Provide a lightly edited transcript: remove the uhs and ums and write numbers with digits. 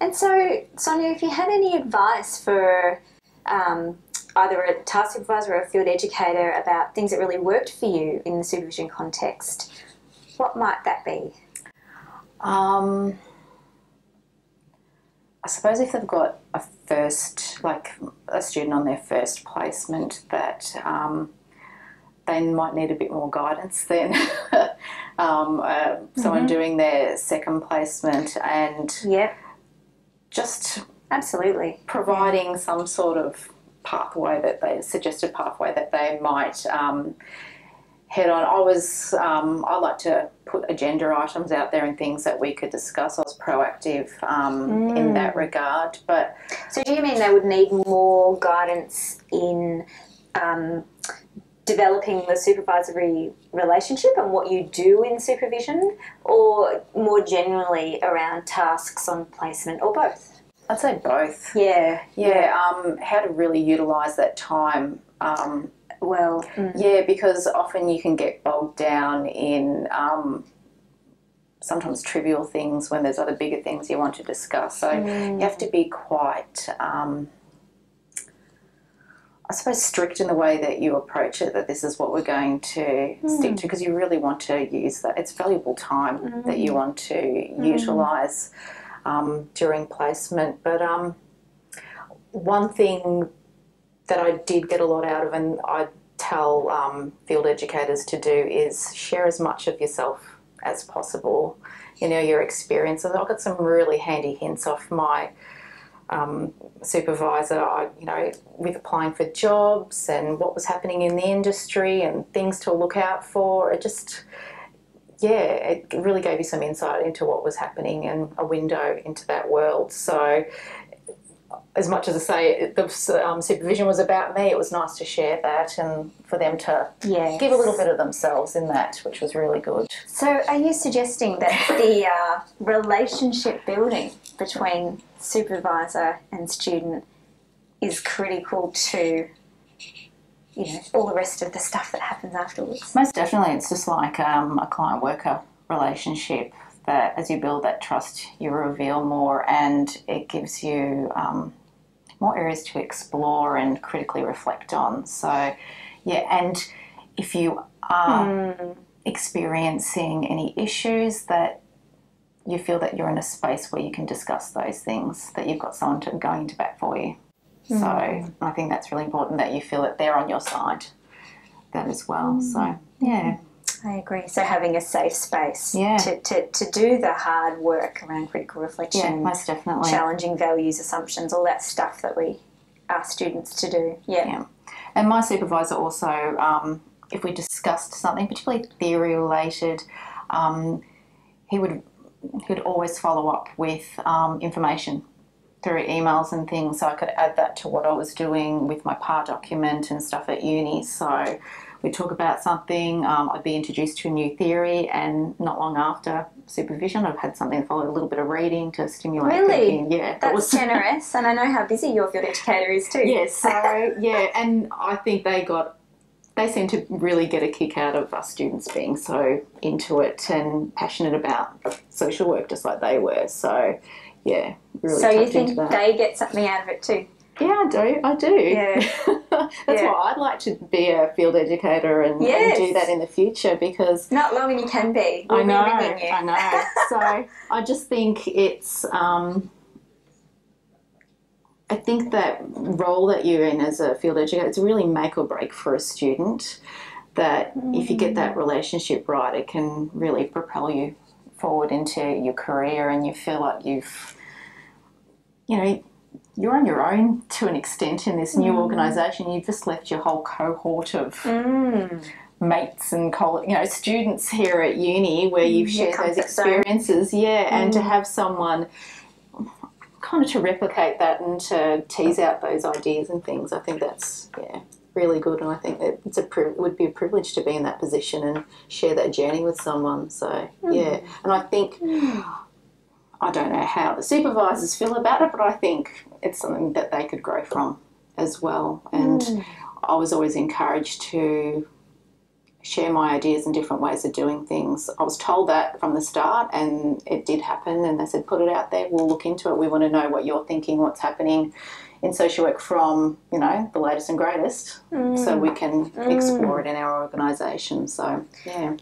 And so, Sonia, if you had any advice for either a task supervisor or a field educator about things that really worked for you in the supervision context, what might that be? I suppose if they've got a first, like a student on their first placement, that they might need a bit more guidance than someone doing their second placement, and just absolutely providing some sort of pathway that they suggested pathway that they might head on. I like to put agenda items out there and things that we could discuss. I was proactive in that regard. But so do you mean they would need more guidance in developing the supervisory relationship and what you do in supervision, or more generally around tasks on placement, or both? I'd say both. Yeah. How to really utilise that time. Because often you can get bogged down in sometimes trivial things when there's other bigger things you want to discuss. So you have to be quite, I suppose, strict in the way that you approach it, that this is what we're going to stick to, because you really want to use that. It's valuable time that you want to utilise during placement. But one thing that I did get a lot out of, and I tell field educators to do, is share as much of yourself as possible, your experiences. I got some really handy hints off my supervisor, with applying for jobs and what was happening in the industry and things to look out for. It really gave you some insight into what was happening and a window into that world. So as much as I say the supervision was about me, it was nice to share that and for them to give a little bit of themselves in that, which was really good. So are you suggesting that the relationship building between supervisor and student is critical to all the rest of the stuff that happens afterwards? Most definitely. It's just like a client-worker relationship, that as you build that trust, you reveal more, and it gives you more areas to explore and critically reflect on. So, and if you are experiencing any issues, that you feel that you're in a space where you can discuss those things, that you've got someone going to bat for you. So I think that's really important, that you feel that they're on your side, that as well. So, I agree. So having a safe space to do the hard work around critical reflection, most definitely, challenging values, assumptions, all that stuff that we ask students to do. And my supervisor also, if we discussed something particularly theory related, he would always follow up with information through emails and things, so I could add that to what I was doing with my PAR document and stuff at uni. So we'd talk about something, I'd be introduced to a new theory, and not long after supervision I've had something follow a little bit of reading to stimulate thinking. That's generous, and I know how busy your field educator is too. And I think they seem to really get a kick out of us students being so into it and passionate about social work just like they were. So really. So you think they get something out of it too? Yeah, I do. Yeah. That's why I'd like to be a field educator and do that in the future, because not long and you can be. I know. So I just think it's I think that role that you're in as a field educator, it's really make or break for a student, that if you get that relationship right, it can really propel you forward into your career, and you feel like you're on your own to an extent in this new organisation. You've just left your whole cohort of mates and students here at uni where you've shared those experiences. And to have someone kind of to replicate that and to tease out those ideas and things, I think that's really good, and I think that it would be a privilege to be in that position and share that journey with someone. So and I think I don't know how the supervisors feel about it, but I think it's something that they could grow from as well. And I was always encouraged to share my ideas and different ways of doing things. I was told that from the start, and it did happen, and they said, put it out there, we'll look into it, we want to know what you're thinking, what's happening in social work from, you know, the latest and greatest, so we can explore it in our organisation. So, yeah.